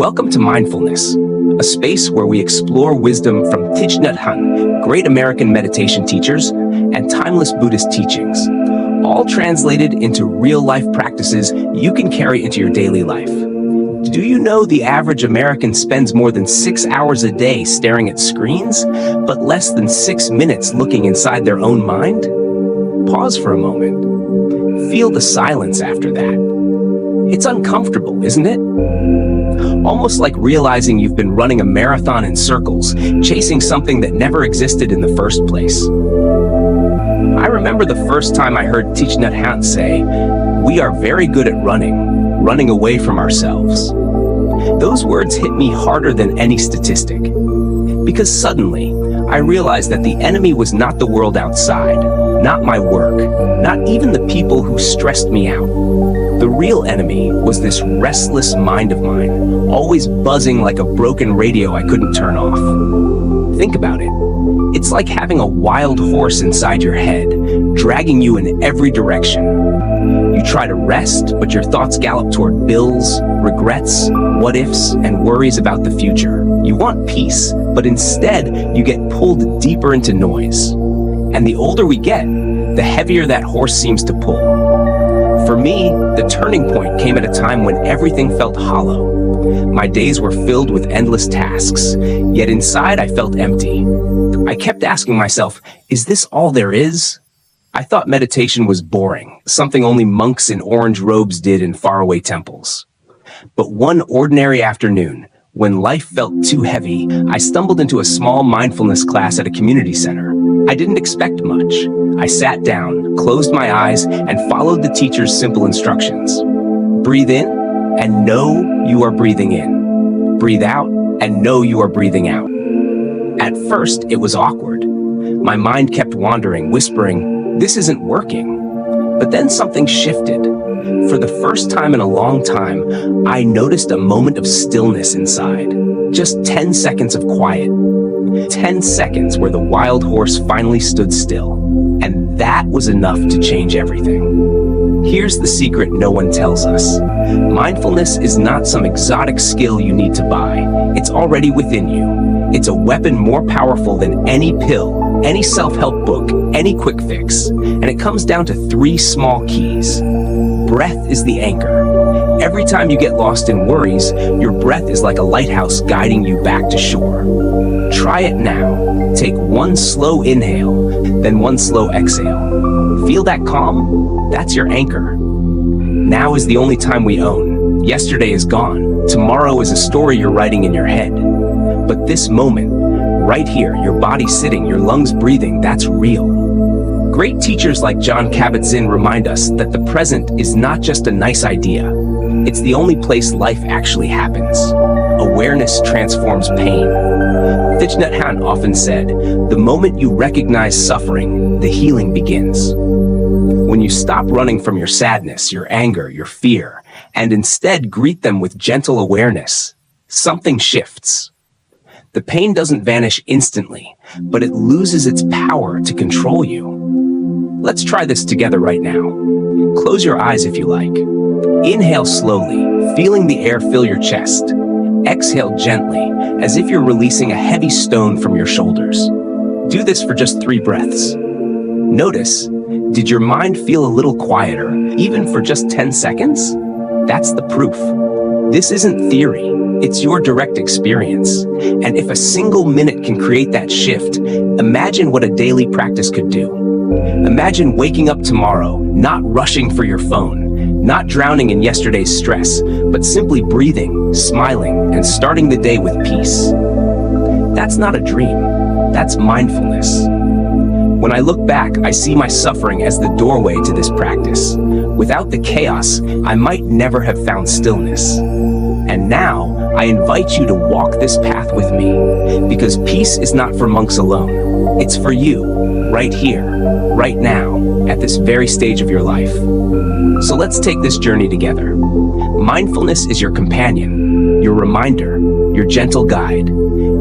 Welcome to Mindfulness, a space where we explore wisdom from Thich Nhat Hanh, great American meditation teachers, and timeless Buddhist teachings, all translated into real-life practices you can carry into your daily life. Do you know the average American spends more than 6 hours a day staring at screens, but less than 6 minutes looking inside their own mind? Pause for a moment. Feel the silence after that. It's uncomfortable, isn't it? Almost like realizing you've been running a marathon in circles, chasing something that never existed in the first place. I remember the first time I heard Thich Nhat Hanh say, "We are very good at running away from ourselves." Those words hit me harder than any statistic, because suddenly I realized that the enemy was not the world outside, not my work, not even the people who stressed me out. The real enemy was this restless mind of mine, always buzzing like a broken radio I couldn't turn off. Think about it. It's like having a wild horse inside your head, dragging you in every direction. You try to rest, but your thoughts gallop toward bills, regrets, what-ifs, and worries about the future. You want peace, but instead you get pulled deeper into noise. And the older we get, the heavier that horse seems to pull. For me, the turning point came at a time when everything felt hollow. My days were filled with endless tasks, yet inside I felt empty. I kept asking myself, is this all there is? I thought meditation was boring, something only monks in orange robes did in faraway temples. But one ordinary afternoon, when life felt too heavy, I stumbled into a small mindfulness class at a community center. I didn't expect much. I sat down, closed my eyes, and followed the teacher's simple instructions. Breathe in and know you are breathing in. Breathe out and know you are breathing out. At first, it was awkward. My mind kept wandering, whispering, "This isn't working." But then something shifted. For the first time in a long time, I noticed a moment of stillness inside. Just 10 seconds of quiet. 10 seconds where the wild horse finally stood still. And that was enough to change everything. Here's the secret no one tells us. Mindfulness is not some exotic skill you need to buy. It's already within you. It's a weapon more powerful than any pill, any self-help book, any quick fix. And it comes down to 3 small keys. Breath is the anchor. Every time you get lost in worries, your breath is like a lighthouse guiding you back to shore. Try it now. Take 1 slow inhale, then 1 slow exhale. Feel that calm? That's your anchor. Now is the only time we own. Yesterday is gone. Tomorrow is a story you're writing in your head. But this moment, right here, your body sitting, your lungs breathing, that's real. Great teachers like Jon Kabat-Zinn remind us that the present is not just a nice idea. It's the only place life actually happens. Awareness transforms pain. Thich Nhat Hanh often said, "The moment you recognize suffering, the healing begins." When you stop running from your sadness, your anger, your fear, and instead greet them with gentle awareness, something shifts. The pain doesn't vanish instantly, but it loses its power to control you. Let's try this together right now. Close your eyes if you like. Inhale slowly, feeling the air fill your chest. Exhale gently, as if you're releasing a heavy stone from your shoulders. Do this for just 3 breaths. Notice, did your mind feel a little quieter, even for just 10 seconds? That's the proof. This isn't theory, it's your direct experience. And if a single minute can create that shift, imagine what a daily practice could do. Imagine waking up tomorrow, not rushing for your phone, not drowning in yesterday's stress, but simply breathing, smiling, and starting the day with peace. That's not a dream, that's mindfulness. When I look back, I see my suffering as the doorway to this practice. Without the chaos, I might never have found stillness. And now, I invite you to walk this path with me, because peace is not for monks alone. It's for you, right here, right now, at this very stage of your life. So let's take this journey together. Mindfulness is your companion, your reminder, your gentle guide.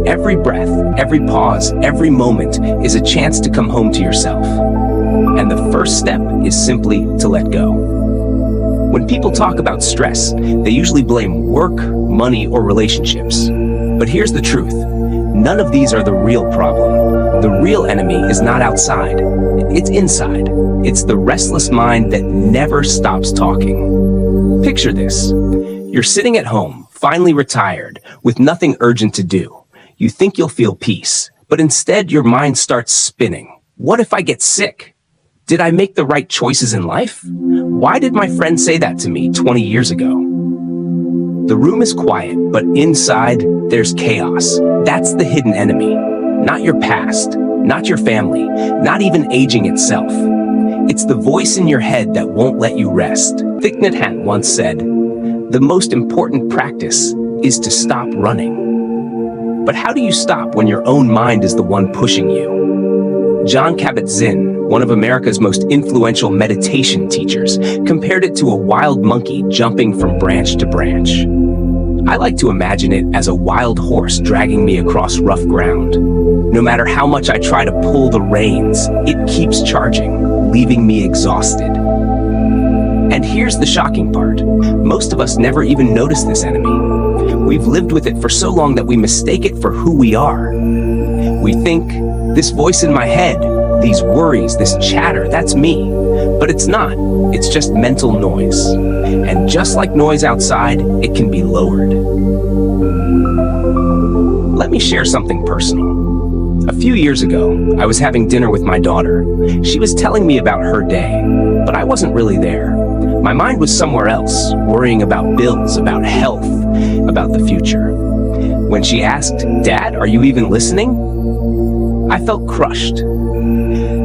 Every breath, every pause, every moment is a chance to come home to yourself. And the first step is simply to let go. When people talk about stress, they usually blame work, money, or relationships. But here's the truth. None of these are the real problem. The real enemy is not outside. It's inside. It's the restless mind that never stops talking. Picture this. You're sitting at home, finally retired, with nothing urgent to do. You think you'll feel peace, but instead your mind starts spinning. What if I get sick? Did I make the right choices in life? Why did my friend say that to me 20 years ago? The room is quiet, but inside, there's chaos. That's the hidden enemy. Not your past, not your family, not even aging itself. It's the voice in your head that won't let you rest. Thich Nhat Hanh once said, "The most important practice is to stop running." But how do you stop when your own mind is the one pushing you? Jon Kabat-Zinn, one of America's most influential meditation teachers, compared it to a wild monkey jumping from branch to branch. I like to imagine it as a wild horse dragging me across rough ground. No matter how much I try to pull the reins, it keeps charging, leaving me exhausted. And here's the shocking part. Most of us never even notice this enemy. We've lived with it for so long that we mistake it for who we are. We think, this voice in my head, these worries, this chatter, that's me. But it's not. It's just mental noise. And just like noise outside, it can be lowered. Let me share something personal. A few years ago, I was having dinner with my daughter. She was telling me about her day, but I wasn't really there. My mind was somewhere else, worrying about bills, about health, about the future. When she asked, "Dad, are you even listening?" I felt crushed.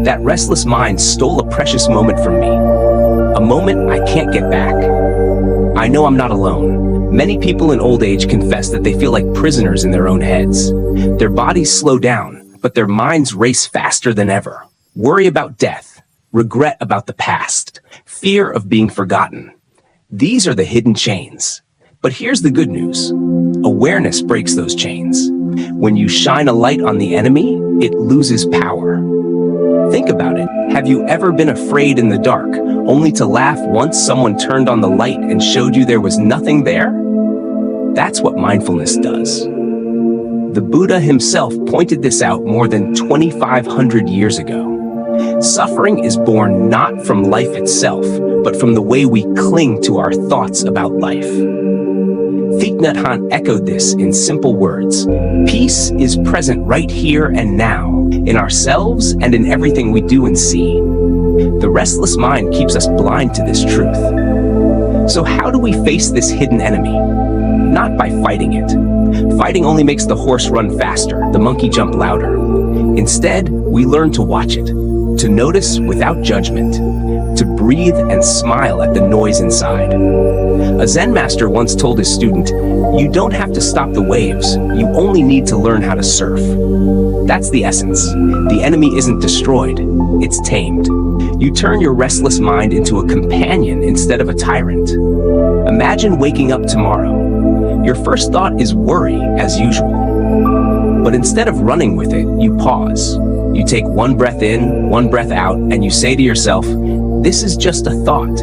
That restless mind stole a precious moment from me. A moment I can't get back. I know I'm not alone. Many people in old age confess that they feel like prisoners in their own heads. Their bodies slow down, but their minds race faster than ever. Worry about death, regret about the past, fear of being forgotten. These are the hidden chains. But here's the good news. Awareness breaks those chains. When you shine a light on the enemy, it loses power. Think about it. Have you ever been afraid in the dark, only to laugh once someone turned on the light and showed you there was nothing there? That's what mindfulness does. The Buddha himself pointed this out more than 2,500 years ago. Suffering is born not from life itself, but from the way we cling to our thoughts about life. Thich Nhat Hanh echoed this in simple words. Peace is present right here and now, in ourselves and in everything we do and see. The restless mind keeps us blind to this truth. So how do we face this hidden enemy? Not by fighting it. Fighting only makes the horse run faster, the monkey jump louder. Instead, we learn to watch it, to notice without judgment, to breathe and smile at the noise inside. A Zen master once told his student, "You don't have to stop the waves, you only need to learn how to surf." That's the essence. The enemy isn't destroyed, it's tamed. You turn your restless mind into a companion instead of a tyrant. Imagine waking up tomorrow. Your first thought is worry, as usual. But instead of running with it, you pause. You take one breath in, one breath out, and you say to yourself, "This is just a thought.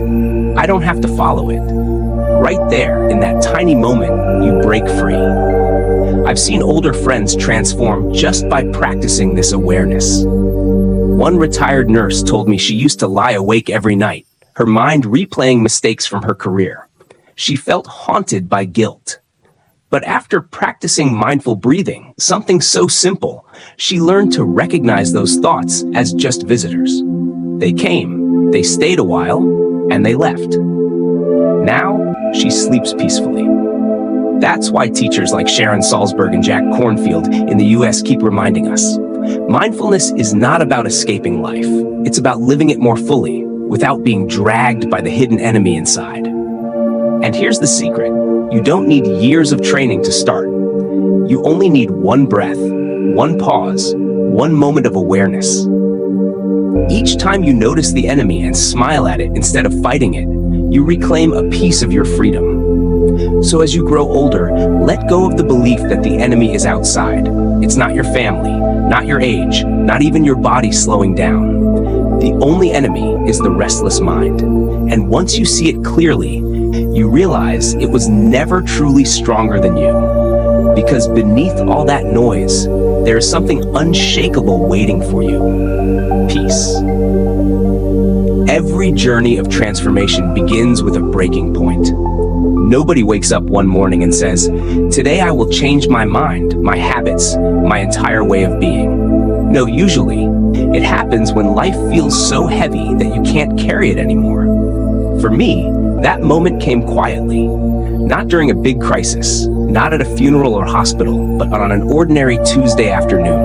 I don't have to follow it." Right there, in that tiny moment, you break free. I've seen older friends transform just by practicing this awareness. One retired nurse told me she used to lie awake every night, her mind replaying mistakes from her career. She felt haunted by guilt. But after practicing mindful breathing, something so simple, she learned to recognize those thoughts as just visitors. They came, they stayed a while, and they left. Now, she sleeps peacefully. That's why teachers like Sharon Salzberg and Jack Kornfield in the US keep reminding us. Mindfulness is not about escaping life. It's about living it more fully, without being dragged by the hidden enemy inside. And here's the secret. You don't need years of training to start. You only need one breath, one pause, one moment of awareness. Each time you notice the enemy and smile at it instead of fighting it, you reclaim a piece of your freedom. So as you grow older, let go of the belief that the enemy is outside. It's not your family, not your age, not even your body slowing down. The only enemy is the restless mind. And once you see it clearly, you realize it was never truly stronger than you. Because beneath all that noise, there is something unshakable waiting for you. Peace. Every journey of transformation begins with a breaking point. Nobody wakes up one morning and says, "Today I will change my mind, my habits, my entire way of being." No, usually, it happens when life feels so heavy that you can't carry it anymore. For me, that moment came quietly. Not during a big crisis, not at a funeral or hospital, but on an ordinary Tuesday afternoon.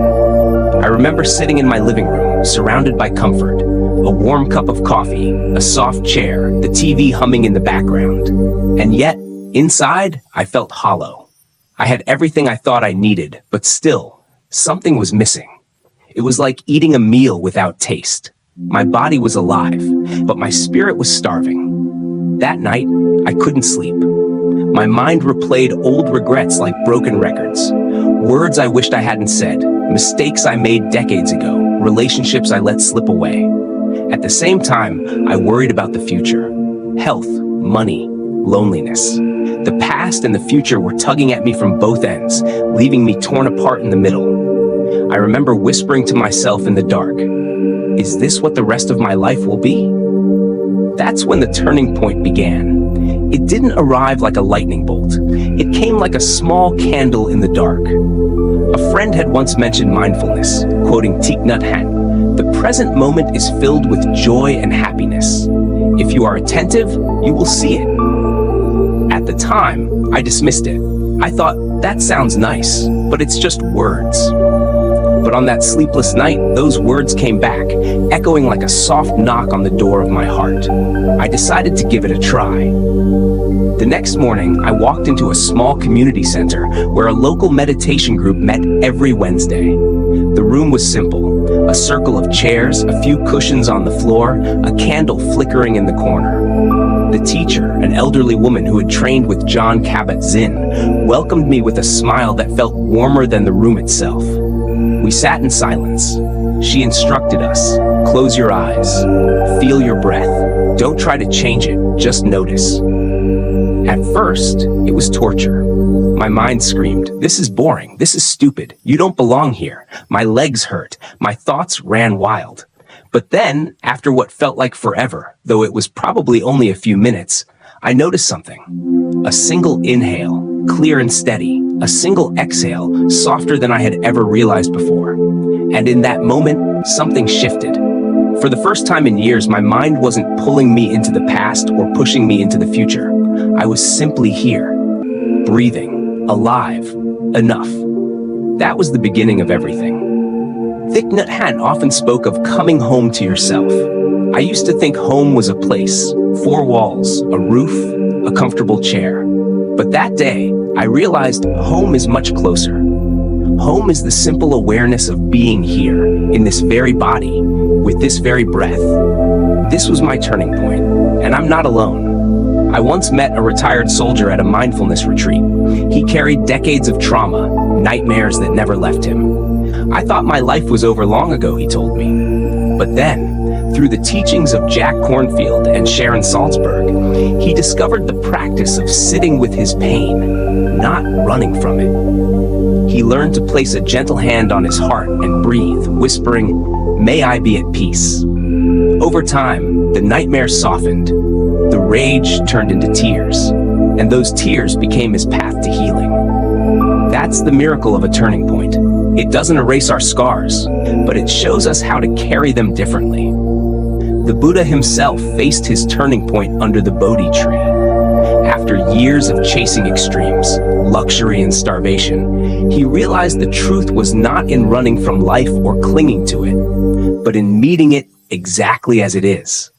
I remember sitting in my living room, surrounded by comfort, a warm cup of coffee, a soft chair, the TV humming in the background. And yet, inside, I felt hollow. I had everything I thought I needed, but still, something was missing. It was like eating a meal without taste. My body was alive, but my spirit was starving. That night, I couldn't sleep. My mind replayed old regrets like broken records. Words I wished I hadn't said, mistakes I made decades ago, relationships I let slip away. At the same time, I worried about the future. Health, money, loneliness. The past and the future were tugging at me from both ends, leaving me torn apart in the middle. I remember whispering to myself in the dark, "Is this what the rest of my life will be?" That's when the turning point began. It didn't arrive like a lightning bolt. It came like a small candle in the dark. A friend had once mentioned mindfulness, quoting Thich Nhat Hanh, "The present moment is filled with joy and happiness. If you are attentive, you will see it." At the time, I dismissed it. I thought, that sounds nice, but it's just words. But on that sleepless night, those words came back, echoing like a soft knock on the door of my heart. I decided to give it a try. The next morning, I walked into a small community center where a local meditation group met every Wednesday. The room was simple, a circle of chairs, a few cushions on the floor, a candle flickering in the corner. The teacher, an elderly woman who had trained with Jon Kabat-Zinn, welcomed me with a smile that felt warmer than the room itself. We sat in silence. She instructed us, "Close your eyes, feel your breath. Don't try to change it, just notice." At first, it was torture. My mind screamed, "This is boring, this is stupid, you don't belong here." My legs hurt, my thoughts ran wild. But then, after what felt like forever, though it was probably only a few minutes, I noticed something. A single inhale, clear and steady, a single exhale, softer than I had ever realized before. And in that moment, something shifted. For the first time in years, my mind wasn't pulling me into the past or pushing me into the future. I was simply here, breathing, alive, enough. That was the beginning of everything. Thich Nhat Hanh often spoke of coming home to yourself. I used to think home was a place, four walls, a roof, a comfortable chair. But that day, I realized home is much closer. Home is the simple awareness of being here, in this very body, with this very breath. This was my turning point, and I'm not alone. I once met a retired soldier at a mindfulness retreat. He carried decades of trauma, nightmares that never left him. I thought my life was over long ago, he told me. But then, through the teachings of Jack Kornfield and Sharon Salzberg, he discovered the practice of sitting with his pain, not running from it. He learned to place a gentle hand on his heart and breathe, whispering, "May I be at peace." Over time, the nightmare softened, the rage turned into tears, and those tears became his path to healing. That's the miracle of a turning point. It doesn't erase our scars, but it shows us how to carry them differently. The Buddha himself faced his turning point under the Bodhi tree. After years of chasing extremes, luxury and starvation, he realized the truth was not in running from life or clinging to it, but in meeting it exactly as it is.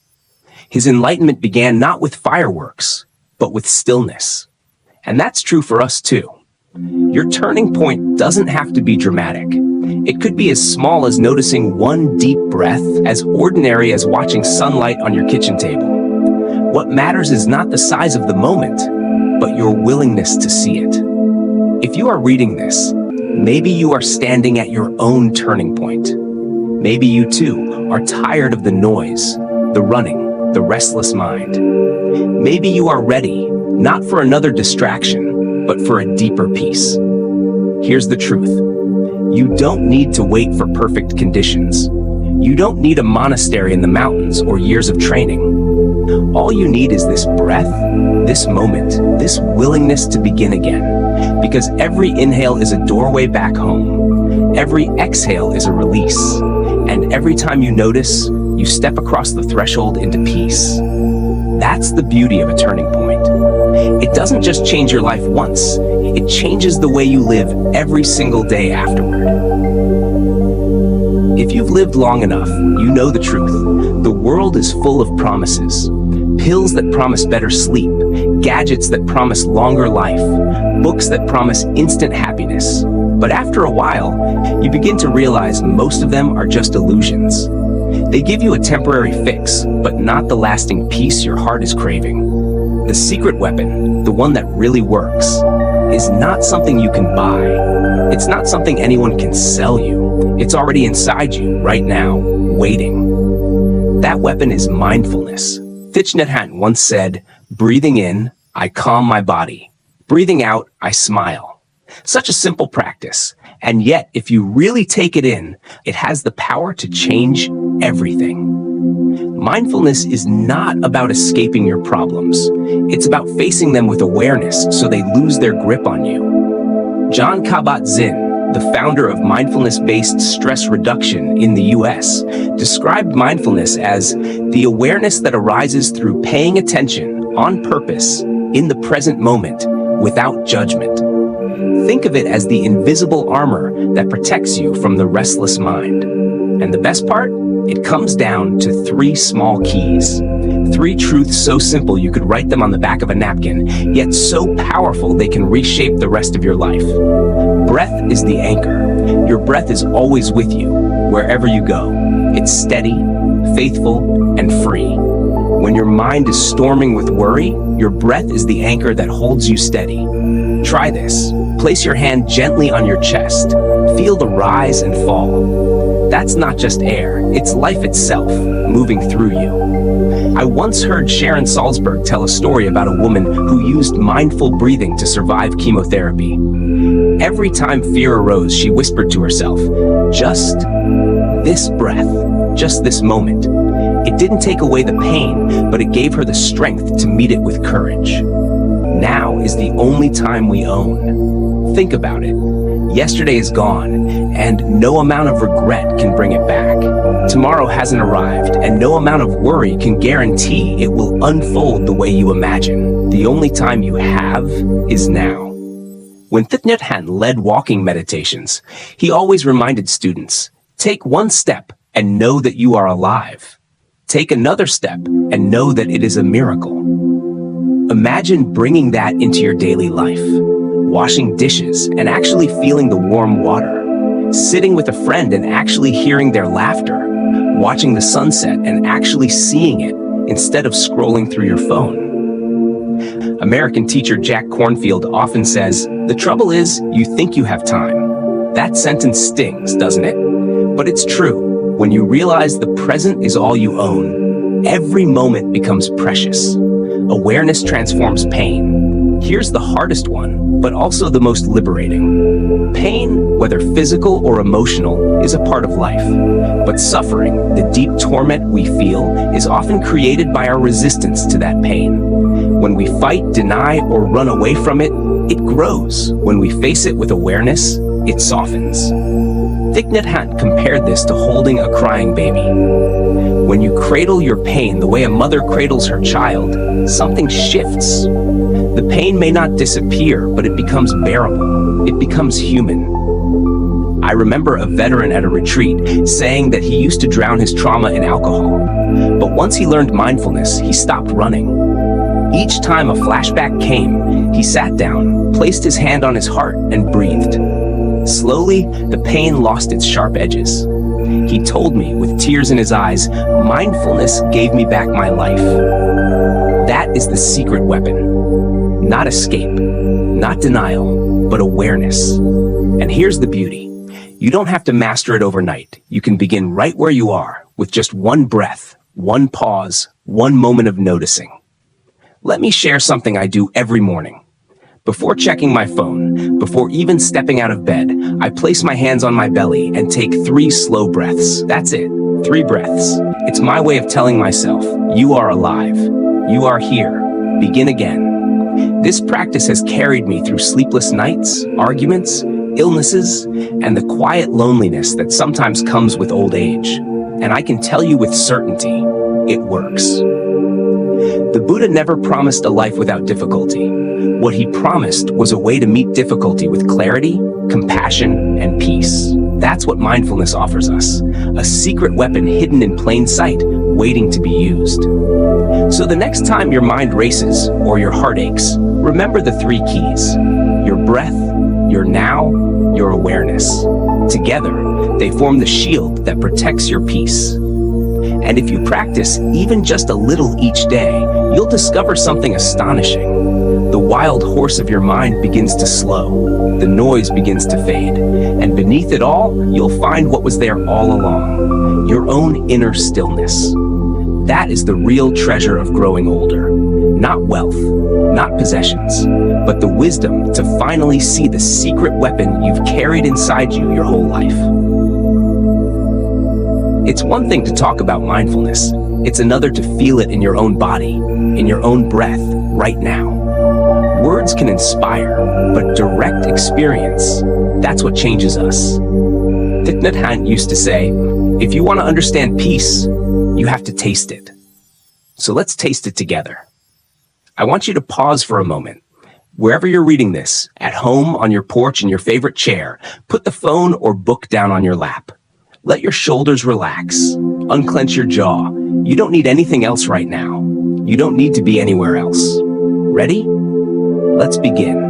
His enlightenment began not with fireworks, but with stillness. And that's true for us too. Your turning point doesn't have to be dramatic. It could be as small as noticing one deep breath, as ordinary as watching sunlight on your kitchen table. What matters is not the size of the moment, but your willingness to see it. If you are reading this, Maybe you are standing at your own turning point. Maybe you too are tired of the noise, the running, the restless mind. Maybe you are ready, not for another distraction, but for a deeper peace. Here's the truth. You don't need to wait for perfect conditions. You don't need a monastery in the mountains or years of training. All you need is this breath, this moment, this willingness to begin again. Because every inhale is a doorway back home. Every exhale is a release. And every time you notice, you step across the threshold into peace. That's the beauty of a turning point. It doesn't just change your life once, it changes the way you live every single day afterward. If you've lived long enough, you know the truth. The world is full of promises. Pills that promise better sleep, gadgets that promise longer life, books that promise instant happiness. But after a while, you begin to realize most of them are just illusions. They give you a temporary fix, but not the lasting peace your heart is craving. The secret weapon, the one that really works, is not something you can buy. It's not something anyone can sell you. It's already inside you right now, waiting. That weapon is mindfulness. Thich Nhat Hanh once said, "Breathing in, I calm my body. Breathing out, I smile." Such a simple practice. And yet, if you really take it in, it has the power to change everything. Mindfulness is not about escaping your problems. It's about facing them with awareness so they lose their grip on you. Jon Kabat-Zinn, the founder of mindfulness-based stress reduction in the US, described mindfulness as the awareness that arises through paying attention on purpose in the present moment without judgment. Think of it as the invisible armor that protects you from the restless mind. And the best part? It comes down to 3 small keys. 3 truths so simple you could write them on the back of a napkin, yet so powerful they can reshape the rest of your life. Breath is the anchor. Your breath is always with you, wherever you go. It's steady, faithful, and free. When your mind is storming with worry, your breath is the anchor that holds you steady. Try this. Place your hand gently on your chest. Feel the rise and fall. That's not just air, it's life itself, moving through you. I once heard Sharon Salzberg tell a story about a woman who used mindful breathing to survive chemotherapy. Every time fear arose, she whispered to herself, "Just this breath, just this moment." It didn't take away the pain, but it gave her the strength to meet it with courage. Now is the only time we own. Think about it. Yesterday is gone, and no amount of regret can bring it back. Tomorrow hasn't arrived, and no amount of worry can guarantee it will unfold the way you imagine. The only time you have is now. When Thich Nhat Hanh led walking meditations, he always reminded students, take one step and know that you are alive. Take another step and know that it is a miracle. Imagine bringing that into your daily life. Washing dishes and actually feeling the warm water. Sitting with a friend and actually hearing their laughter. Watching the sunset and actually seeing it instead of scrolling through your phone. American teacher Jack Kornfield often says, "The trouble is, you think you have time." That sentence stings, doesn't it? But it's true. When you realize the present is all you own, every moment becomes precious. Awareness transforms pain. Here's the hardest one, but also the most liberating. Pain, whether physical or emotional, is a part of life. But suffering, the deep torment we feel, is often created by our resistance to that pain. When we fight, deny, or run away from it, it grows. When we face it with awareness, it softens. Thich Nhat Hanh compared this to holding a crying baby. When you cradle your pain the way a mother cradles her child, something shifts. The pain may not disappear, but it becomes bearable. It becomes human. I remember a veteran at a retreat saying that he used to drown his trauma in alcohol. But once he learned mindfulness, he stopped running. Each time a flashback came, he sat down, placed his hand on his heart, and breathed. Slowly, the pain lost its sharp edges. He told me, with tears in his eyes, mindfulness gave me back my life. That is the secret weapon. Not escape, not denial, but awareness. And here's the beauty. You don't have to master it overnight. You can begin right where you are, with just one breath, one pause, one moment of noticing. Let me share something I do every morning. Before checking my phone, before even stepping out of bed, I place my hands on my belly and take 3 slow breaths. That's it, 3 breaths. It's my way of telling myself, you are alive. You are here. Begin again. This practice has carried me through sleepless nights, arguments, illnesses, and the quiet loneliness that sometimes comes with old age. And I can tell you with certainty, it works. The Buddha never promised a life without difficulty. What he promised was a way to meet difficulty with clarity, compassion, and peace. That's what mindfulness offers us, a secret weapon hidden in plain sight, waiting to be used. So the next time your mind races or your heart aches, remember the 3 keys: your breath, your now, your awareness. Together, they form the shield that protects your peace. And if you practice even just a little each day, you'll discover something astonishing. The wild horse of your mind begins to slow, the noise begins to fade, and beneath it all, you'll find what was there all along, your own inner stillness. That is the real treasure of growing older. Not wealth, not possessions, but the wisdom to finally see the secret weapon you've carried inside you your whole life. It's one thing to talk about mindfulness. It's another to feel it in your own body, in your own breath, right now. Words can inspire, but direct experience, that's what changes us. Thich Nhat Hanh used to say, if you want to understand peace, you have to taste it. So let's taste it together. I want you to pause for a moment. Wherever you're reading this, at home, on your porch, in your favorite chair, put the phone or book down on your lap. Let your shoulders relax. Unclench your jaw. You don't need anything else right now. You don't need to be anywhere else. Ready? Let's begin.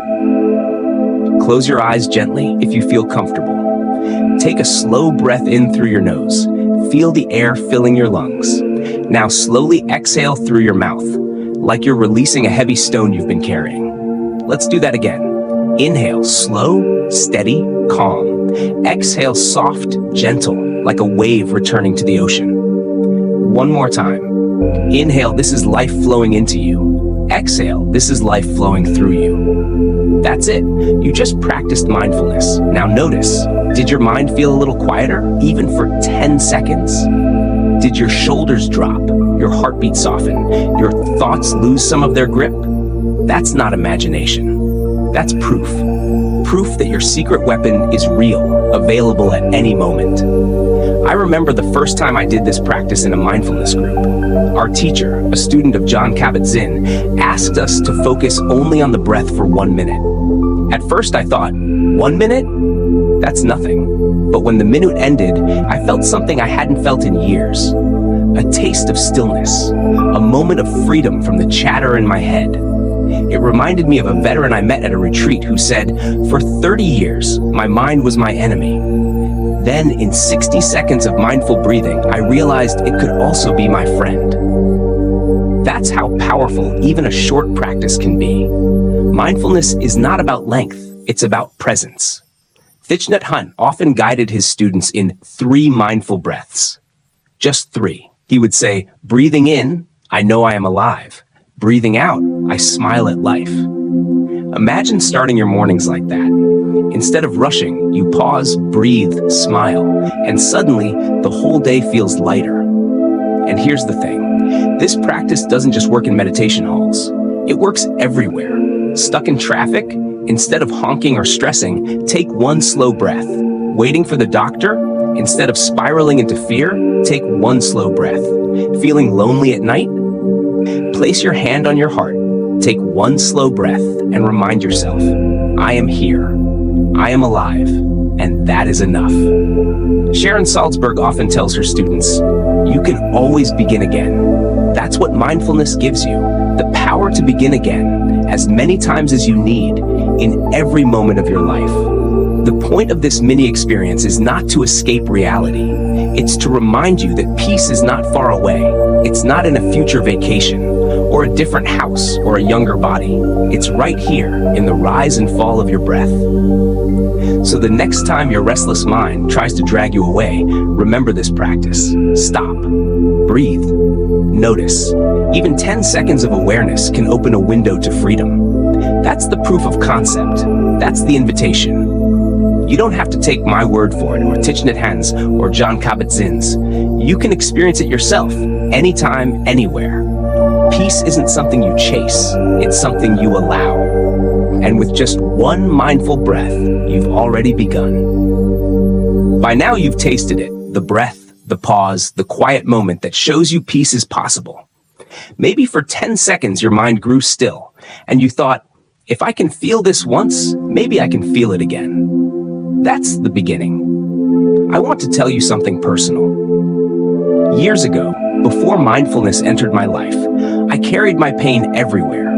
Close your eyes gently if you feel comfortable. Take a slow breath in through your nose. Feel the air filling your lungs. Now slowly exhale through your mouth, like you're releasing a heavy stone you've been carrying. Let's do that again. Inhale, slow, steady, calm. Exhale, soft, gentle, like a wave returning to the ocean. One more time. Inhale, this is life flowing into you. Exhale, this is life flowing through you. That's it. You just practiced mindfulness. Now notice, did your mind feel a little quieter, even for 10 seconds? Did your shoulders drop, your heartbeat soften, your thoughts lose some of their grip? That's not imagination. That's proof. Proof that your secret weapon is real, available at any moment. I remember the first time I did this practice in a mindfulness group. Our teacher, a student of Jon Kabat-Zinn, asked us to focus only on the breath for 1 minute. At first I thought, 1 minute? That's nothing. But when the minute ended, I felt something I hadn't felt in years. A taste of stillness, a moment of freedom from the chatter in my head. It reminded me of a veteran I met at a retreat who said, for 30 years, my mind was my enemy. Then, in 60 seconds of mindful breathing, I realized it could also be my friend. That's how powerful even a short practice can be. Mindfulness is not about length, it's about presence. Thich Nhat Hanh often guided his students in 3 mindful breaths. Just 3. He would say, breathing in, I know I am alive. Breathing out, I smile at life. Imagine starting your mornings like that. Instead of rushing, you pause, breathe, smile, and suddenly the whole day feels lighter. And here's the thing. This practice doesn't just work in meditation halls. It works everywhere. Stuck in traffic? Instead of honking or stressing, take 1 slow breath. Waiting for the doctor? Instead of spiraling into fear, take 1 slow breath. Feeling lonely at night? Place your hand on your heart, take 1 slow breath, and remind yourself, I am here, I am alive, and that is enough. Sharon Salzberg often tells her students, you can always begin again. That's what mindfulness gives you, the power to begin again, as many times as you need, in every moment of your life. The point of this mini experience is not to escape reality. It's to remind you that peace is not far away. It's not in a future vacation, or a different house, or a younger body. It's right here, in the rise and fall of your breath. So the next time your restless mind tries to drag you away, remember this practice. Stop. Breathe. Notice. Even 10 seconds of awareness can open a window to freedom. That's the proof of concept. That's the invitation. You don't have to take my word for it, or Thich Nhat Hanh's, or Jon Kabat-Zinn's. You can experience it yourself, anytime, anywhere. Peace isn't something you chase, it's something you allow. And with just one mindful breath, you've already begun. By now you've tasted it, the breath, the pause, the quiet moment that shows you peace is possible. Maybe for 10 seconds your mind grew still, and you thought, if I can feel this once, maybe I can feel it again. That's the beginning. I want to tell you something personal. Years ago, before mindfulness entered my life, I carried my pain everywhere.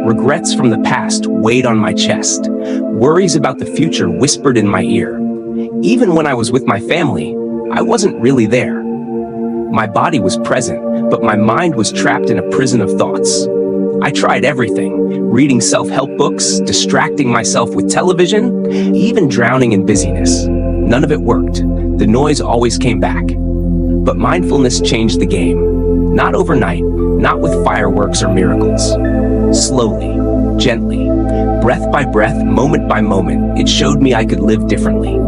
Regrets from the past weighed on my chest. Worries about the future whispered in my ear. Even when I was with my family, I wasn't really there. My body was present, but my mind was trapped in a prison of thoughts. I tried everything, reading self-help books, distracting myself with television, even drowning in busyness. None of it worked. The noise always came back. But mindfulness changed the game. Not overnight, not with fireworks or miracles. Slowly, gently, breath by breath, moment by moment, it showed me I could live differently.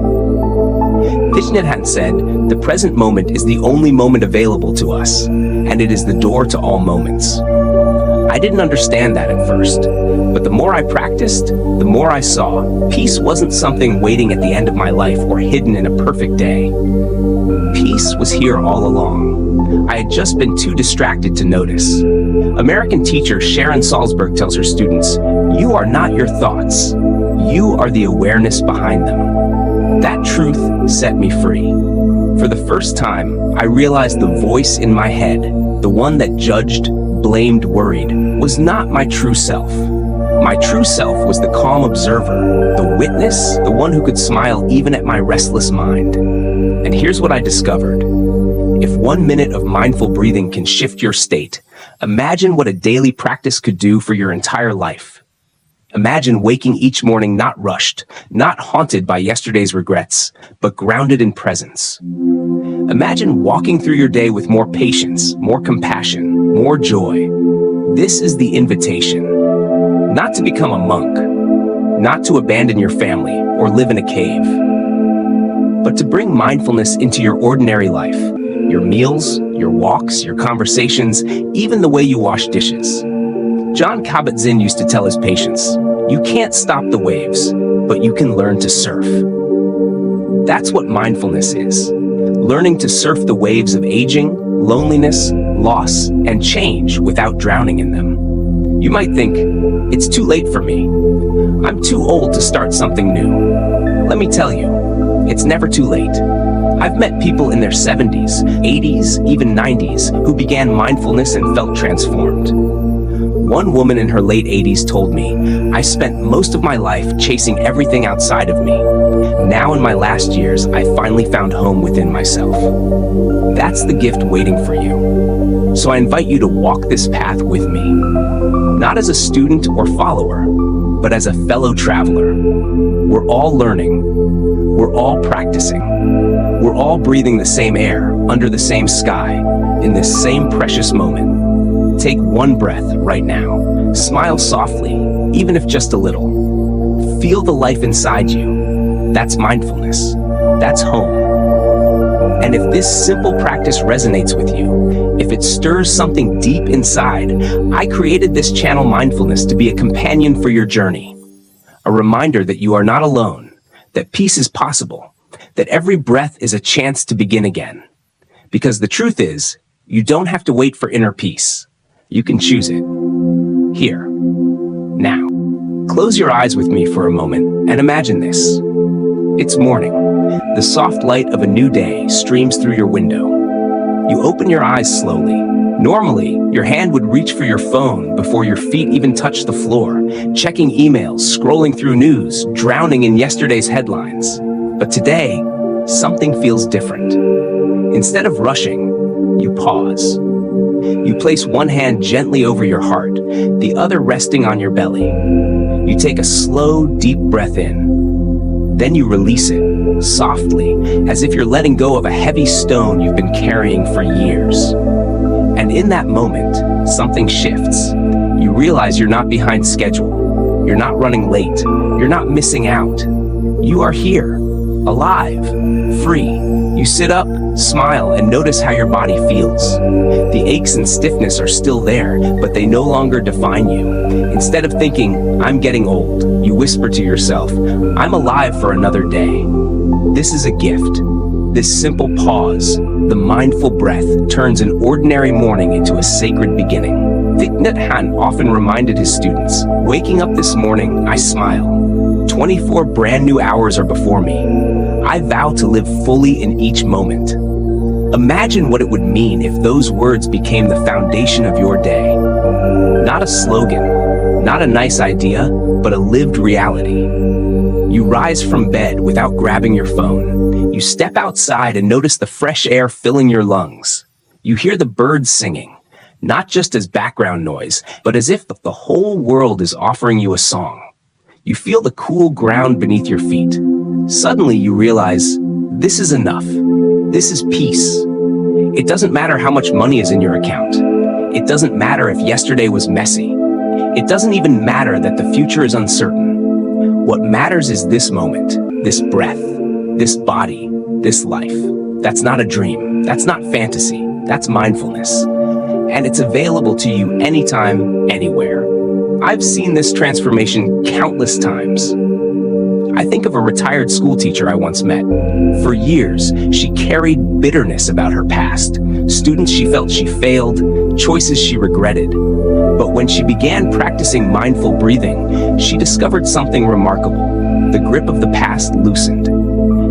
Thich Nhat Hanh said, "The present moment is the only moment available to us, and it is the door to all moments." I didn't understand that at first, but the more I practiced, the more I saw peace wasn't something waiting at the end of my life or hidden in a perfect day. Peace was here all along. I had just been too distracted to notice. American teacher Sharon Salzberg tells her students, "You are not your thoughts. You are the awareness behind them." That truth set me free. For the first time, I realized the voice in my head, the one that judged, blamed, worried, was not my true self. My true self was the calm observer, the witness, the one who could smile even at my restless mind. And here's what I discovered. If 1 minute of mindful breathing can shift your state, imagine what a daily practice could do for your entire life. Imagine waking each morning not rushed, not haunted by yesterday's regrets, but grounded in presence. Imagine walking through your day with more patience, more compassion, more joy. This is the invitation. Not to become a monk, not to abandon your family or live in a cave, but to bring mindfulness into your ordinary life, your meals, your walks, your conversations, even the way you wash dishes. Jon Kabat-Zinn used to tell his patients, "You can't stop the waves, but you can learn to surf." That's what mindfulness is. Learning to surf the waves of aging, loneliness, loss, and change without drowning in them. You might think, it's too late for me. I'm too old to start something new. Let me tell you, it's never too late. I've met people in their 70s, 80s, even 90s who began mindfulness and felt transformed. One woman in her late 80s told me, "I spent most of my life chasing everything outside of me. Now in my last years, I finally found home within myself." That's the gift waiting for you. So I invite you to walk this path with me. Not as a student or follower, but as a fellow traveler. We're all learning. We're all practicing. We're all breathing the same air, under the same sky, in this same precious moment. Take one breath right now. Smile softly, even if just a little. Feel the life inside you. That's mindfulness. That's home. And if this simple practice resonates with you, if it stirs something deep inside, I created this channel Mindfulness to be a companion for your journey. A reminder that you are not alone, that peace is possible, that every breath is a chance to begin again. Because the truth is, you don't have to wait for inner peace. You can choose it. Here. Now. Close your eyes with me for a moment and imagine this. It's morning. The soft light of a new day streams through your window. You open your eyes slowly. Normally, your hand would reach for your phone before your feet even touch the floor, checking emails, scrolling through news, drowning in yesterday's headlines. But today, something feels different. Instead of rushing, you pause. You place one hand gently over your heart, the other resting on your belly. You take a slow, deep breath in. Then you release it, softly, as if you're letting go of a heavy stone you've been carrying for years. And in that moment, something shifts. You realize you're not behind schedule. You're not running late. You're not missing out. You are here, alive, free. You sit up, smile, and notice how your body feels. The aches and stiffness are still there, but they no longer define you. Instead of thinking, I'm getting old, you whisper to yourself, I'm alive for another day. This is a gift. This simple pause, the mindful breath, turns an ordinary morning into a sacred beginning. Thich Nhat Hanh often reminded his students, waking up this morning, I smile. 24 brand new hours are before me. I vow to live fully in each moment. Imagine what it would mean if those words became the foundation of your day. Not a slogan, not a nice idea, but a lived reality. You rise from bed without grabbing your phone. You step outside and notice the fresh air filling your lungs. You hear the birds singing, not just as background noise, but as if the whole world is offering you a song. You feel the cool ground beneath your feet. Suddenly you realize, this is enough. This is peace. It doesn't matter how much money is in your account. It doesn't matter if yesterday was messy. It doesn't even matter that the future is uncertain. What matters is this moment, this breath, this body, this life. That's not a dream. That's not fantasy. That's mindfulness. And it's available to you anytime, anywhere. I've seen this transformation countless times. I think of a retired school teacher I once met. For years, she carried bitterness about her past, students she felt she failed, choices she regretted. But when she began practicing mindful breathing, she discovered something remarkable. The grip of the past loosened.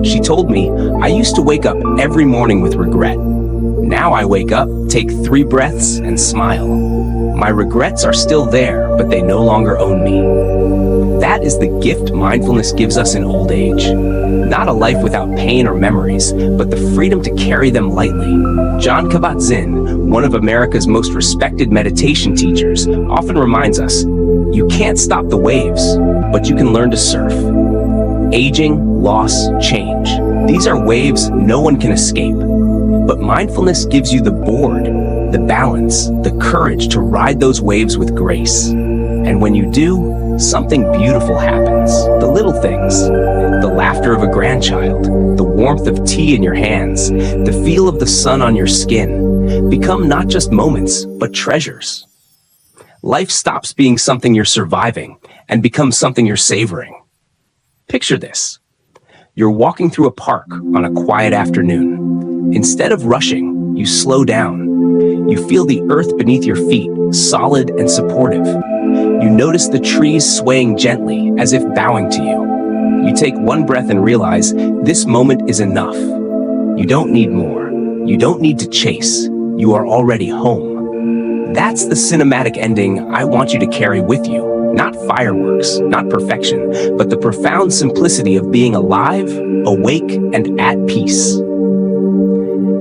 She told me, I used to wake up every morning with regret. Now I wake up, take 3 breaths, and smile. My regrets are still there, but they no longer own me. That is the gift mindfulness gives us in old age. Not a life without pain or memories, but the freedom to carry them lightly. Jon Kabat-Zinn, one of America's most respected meditation teachers, often reminds us, you can't stop the waves, but you can learn to surf. Aging, loss, change. These are waves no one can escape. But mindfulness gives you the board, the balance, the courage to ride those waves with grace. And when you do, something beautiful happens. The little things, the laughter of a grandchild, the warmth of tea in your hands, the feel of the sun on your skin, become not just moments, but treasures. Life stops being something you're surviving and becomes something you're savoring. Picture this. You're walking through a park on a quiet afternoon. Instead of rushing, you slow down. You feel the earth beneath your feet, solid and supportive. You notice the trees swaying gently, as if bowing to you. You take one breath and realize this moment is enough. You don't need more. You don't need to chase. You are already home. That's the cinematic ending I want you to carry with you. Not fireworks, not perfection, but the profound simplicity of being alive, awake, and at peace.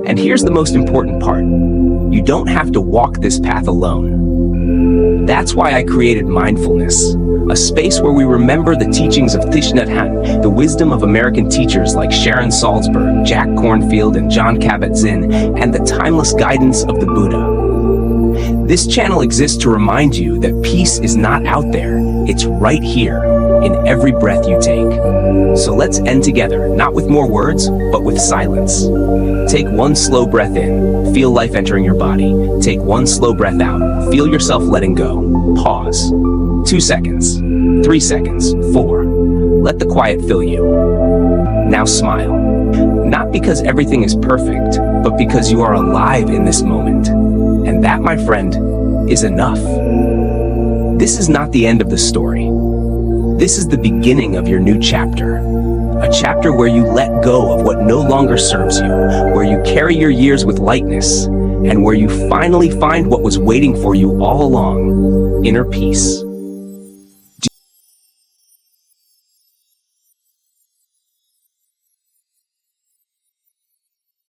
And here's the most important part. You don't have to walk this path alone. That's why I created Mindfulness, a space where we remember the teachings of Thich Nhat Hanh, the wisdom of American teachers like Sharon Salzberg, Jack Kornfield, and Jon Kabat-Zinn, and the timeless guidance of the Buddha. This channel exists to remind you that peace is not out there, it's right here, in every breath you take. So let's end together, not with more words, but with silence. Take one slow breath in, feel life entering your body. Take one slow breath out, feel yourself letting go. Pause. 2 seconds, 3 seconds, 4. Let the quiet fill you. Now smile. Not because everything is perfect, but because you are alive in this moment. And that, my friend, is enough. This is not the end of the story. This is the beginning of your new chapter. A chapter where you let go of what no longer serves you, where you carry your years with lightness, and where you finally find what was waiting for you all along, inner peace.